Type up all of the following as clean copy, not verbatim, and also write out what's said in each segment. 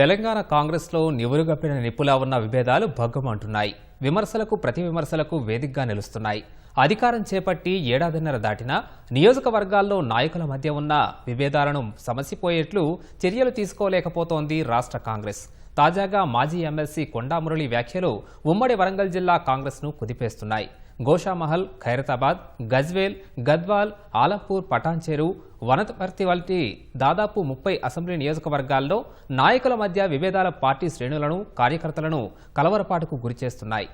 తెలంగాణ కాంగ్రెస్లో నివురుగప్పిన నిప్పులా ఉన్న విభేదాలు భగ్గుమంటున్నాయి. విమర్శలకు ప్రతి విమర్శలకు వేదికగా నిలుస్తున్నాయి. అధికారం చేపట్టి ఏడాదిన్నర దాటినా నియోజకవర్గాల్లో నాయకుల మధ్య ఉన్న విభేదాలను సమసిపోయేట్లు చర్యలు తీసుకోలేకపోతోంది రాష్ట్ర కాంగ్రెస్. తాజాగా మాజీ ఎమ్మెల్సీ కొండా మురళి వ్యాఖ్యలు ఉమ్మడి వరంగల్ జిల్లా కాంగ్రెస్ను కుదిపేస్తున్నాయి. గోషామహల్, ఖైరతాబాద్, గజ్వేల్, గద్వాల్, ఆలంపూర్, పటాన్చెరు, వనపర్తి వంటి దాదాపు 30 అసెంబ్లీ నియోజకవర్గాల్లో నాయకుల మధ్య విభేదాల పార్టీ శ్రేణులను, కార్యకర్తలను కలవరపాటుకు గురిచేస్తున్నాయి.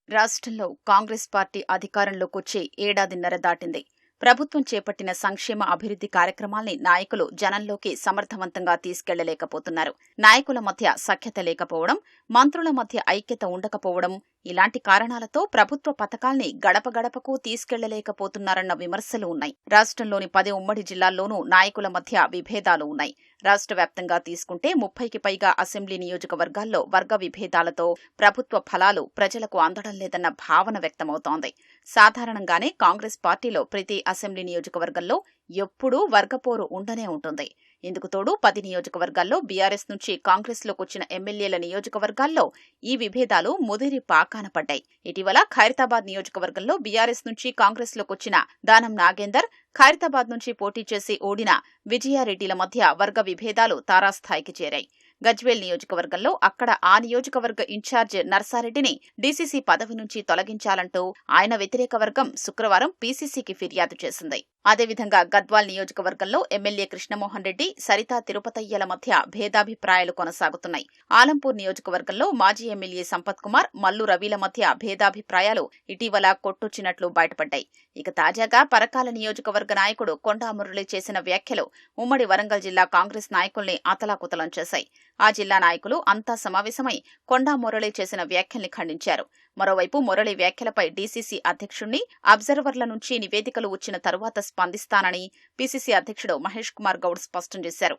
రాష్ట్రంలో కాంగ్రెస్ పార్టీ అధికారంలోకొచ్చి ఏడాదిన్నర దాటింది. ప్రభుత్వం చేపట్టిన సంక్షేమ అభివృద్ధి కార్యక్రమాల్ని నాయకులు జనంలోకి సమర్థవంతంగా తీసుకెళ్లలేకపోతున్నారు. నాయకుల మధ్య సఖ్యత లేకపోవడం, మంత్రుల మధ్య ఐక్యత ఉండకపోవడం ఇలాంటి కారణాలతో ప్రభుత్వ పథకాల్ని గడప గడపకు తీసుకెళ్లలేకపోతున్నారన్న విమర్శలు ఉన్నాయి. రాష్ట్రంలోని 10 ఉమ్మడి జిల్లాల్లోనూ నాయకుల మధ్య విభేదాలు ఉన్నాయి. రాష్ట్ర వ్యాప్తంగా తీసుకుంటే 30కి పైగా అసెంబ్లీ నియోజకవర్గాల్లో వర్గ విభేదాలతో ప్రభుత్వ ఫలాలు ప్రజలకు అందడం లేదన్న భావన వ్యక్తమవుతోంది. సాధారణంగానే కాంగ్రెస్ పార్టీలో ప్రతి అసెంబ్లీ నియోజకవర్గంలో ఎప్పుడూ వర్గపోరు ఉండనే ఉంటుంది. ఇందుకు తోడు 10 నియోజకవర్గాల్లో బీఆర్ఎస్ నుంచి కాంగ్రెస్లోకొచ్చిన ఎమ్మెల్యేల నియోజకవర్గాల్లో ఈ విభేదాలు ముదిరి పాకాన పడ్డాయి. ఇటీవల ఖైరతాబాద్ నియోజకవర్గంలో బీఆర్ఎస్ నుంచి కాంగ్రెస్లోకొచ్చిన దానం నాగేందర్, ఖైరతాబాద్ నుంచి పోటీ చేసి ఓడిన విజయారెడ్డిల మధ్య వర్గ విభేదాలు తారాస్థాయికి చేరాయి. గజ్వేల్ నియోజకవర్గంలో అక్కడ ఆ నియోజకవర్గ ఇన్ఛార్జ్ నర్సారెడ్డిని డీసీసీ పదవి నుంచి తొలగించాలంటూ ఆయన వ్యతిరేక వర్గం శుక్రవారం పీసీసీకి ఫిర్యాదు చేసింది. అదేవిధంగా గద్వాల్ నియోజకవర్గంలో ఎమ్మెల్యే కృష్ణమోహన్ రెడ్డి, సరితా తిరుపతయ్యల మధ్య భేదాభిప్రాయాలు కొనసాగుతున్నాయి. ఆలంపూర్ నియోజకవర్గంలో మాజీ ఎమ్మెల్యే సంపత్ కుమార్, మల్లు రవిల మధ్య భేదాభిప్రాయాలు ఇటీవల కొట్టొచ్చినట్లు బయటపడ్డాయి. ఇక తాజాగా పరకాల నియోజకవర్గ నాయకుడు కొండా మురళి చేసిన వ్యాఖ్యలు ఉమ్మడి వరంగల్ జిల్లా కాంగ్రెస్ నాయకుల్ని అతలాకుతలం చేశాయి. ఆ జిల్లా నాయకులు అంతా సమావేశమై కొండా మురళి చేసిన వ్యాఖ్యల్ని ఖండించారు. మరోవైపు మురళి వ్యాఖ్యలపై డీసీసీ అధ్యక్షుణ్ణి, అబ్జర్వర్ల నుంచి నివేదికలు వచ్చిన తరువాత స్పందిస్తానని పీసీసీ అధ్యక్షుడు మహేష్ కుమార్ గౌడ్ స్పష్టం చేశారు.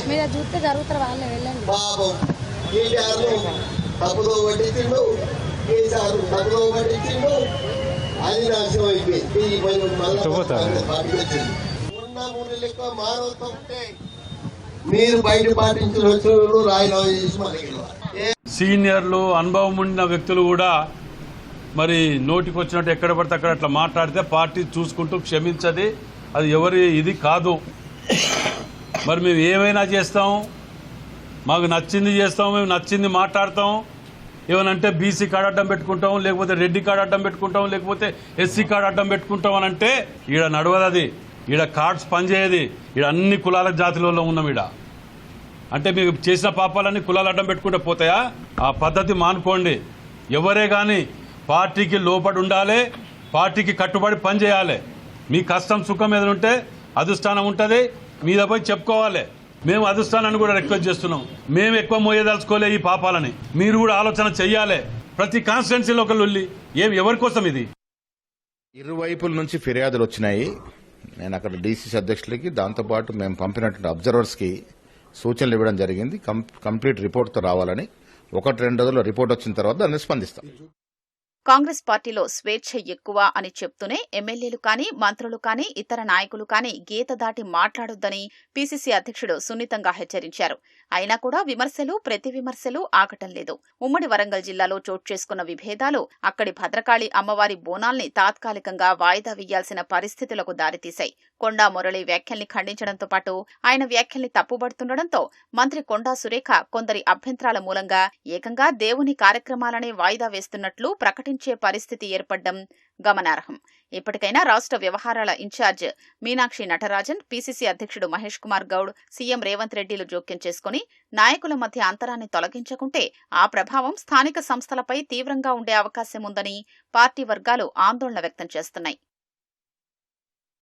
మీరు చూస్తే జరుగుతారు, వాళ్ళే వెళ్ళండి. పాపం కేటీఆర్ తప్పుదో పట్టించిండు, కేసీఆర్ తప్పుదో పట్టించిండు, అది నాశనం అయిపోయింది. పార్టీకి వచ్చింది. ఉన్న 3 లెక్క మానవత్వం ఉంటే మీరు బయట పాటించిన వచ్చిన రాయిలో చేసి మళ్ళీ సీనియర్లు, అనుభవం ఉన్న వ్యక్తులు కూడా మరి నోటికి వచ్చినట్టు ఎక్కడ పడితే అక్కడ అట్లా మాట్లాడితే పార్టీ చూసుకుంటూ క్షమించది. అది ఎవరి ఇది కాదు. మరి మేము ఏమైనా చేస్తాం, మాకు నచ్చింది చేస్తాం, మేము నచ్చింది మాట్లాడతాం. ఏమనంటే బీసీ కార్డు అడ్డం పెట్టుకుంటాం, లేకపోతే రెడ్డి కార్డు అడ్డం పెట్టుకుంటాం, లేకపోతే ఎస్సీ కార్డు అడ్డం పెట్టుకుంటాం అని అంటే ఈడ నడవదు. అది ఈడ కార్డ్స్ పనిచేయది. ఈడ అన్ని కులాల జాతిలో ఉన్నాం. ఈడ అంటే మీకు చేసిన పాపాలన్నీ కులాలు అడ్డం పెట్టుకుంటే పోతాయా? ఆ పద్ధతి మానుకోండి. ఎవరే కానీ పార్టీకి లోపడి ఉండాలి, పార్టీకి కట్టుబడి పనిచేయాలి. మీ కష్టం సుఖం ఏదైనా ఉంటే అధిష్టానం ఉంటుంది, మీద పోయి చెప్పుకోవాలి. మేము అధిష్టానాన్ని కూడా రిక్వెస్ట్ చేస్తున్నాం. మేము ఎక్కువ మోయదలుచుకోలే ఈ పాపాలని. మీరు కూడా ఆలోచన చెయ్యాలి. ప్రతి కాన్స్టిట్యున్సీలో ఒక లొల్లి. ఎవరి కోసం ఇది? ఇరువైపుల నుంచి ఫిర్యాదులు వచ్చినాయి. నేను అక్కడ డీసీసీ అధ్యక్షులకి, దాంతోపాటు మేము పంపినటువంటి అబ్జర్వర్స్కి సూచనలు ఇవ్వడం జరిగింది. కంప్లీట్ రిపోర్ట్తో రావాలని. 1-2 రోజుల్లో రిపోర్ట్ వచ్చిన తర్వాత దాన్ని స్పందిస్తాం. కాంగ్రెస్ పార్టీలో స్వేచ్ఛ ఎక్కువ అని చెప్తూనే ఎమ్మెల్యేలు కానీ, మంత్రులు కానీ, ఇతర నాయకులు కానీ గీత దాటి మాట్లాడొద్దని పీసీసీ అధ్యక్షుడు సున్నితంగా హెచ్చరించారు. అయినా కూడా విమర్శలు, ప్రతి విమర్శలు ఆగటం లేదు. ఉమ్మడి వరంగల్ జిల్లాలో చోటు చేసుకున్న విభేదాలు అక్కడి భద్రకాళి అమ్మవారి బోనాల్ని తాత్కాలికంగా వాయిదా వేయాల్సిన పరిస్థితులకు దారితీశాయి. కొండా మురళి వ్యాఖ్యల్ని ఖండించడంతో పాటు ఆయన వ్యాఖ్యల్ని తప్పుబడుతుండటంతో మంత్రి కొండా సురేఖ కొందరి అభ్యంతరాల మూలంగా ఏకంగా దేవుని కార్యక్రమాలనే వాయిదా వేస్తున్నట్లు ప్రకటించే పరిస్థితి ఏర్పడ్డం గమనార్హం. ఇప్పటికైనా రాష్ట్ర వ్యవహారాల ఇన్ఛార్జ్ మీనాక్షి నటరాజన్, పీసీసీ అధ్యక్షుడు మహేష్ కుమార్ గౌడ్, సీఎం రేవంత్ రెడ్డిలు జోక్యం చేసుకుని నాయకుల మధ్య అంతరాన్ని తొలగించకుంటే ఆ ప్రభావం స్థానిక సంస్థలపై తీవ్రంగా ఉండే అవకాశం ఉందని పార్టీ వర్గాలు ఆందోళన వ్యక్తం చేస్తున్నాయి.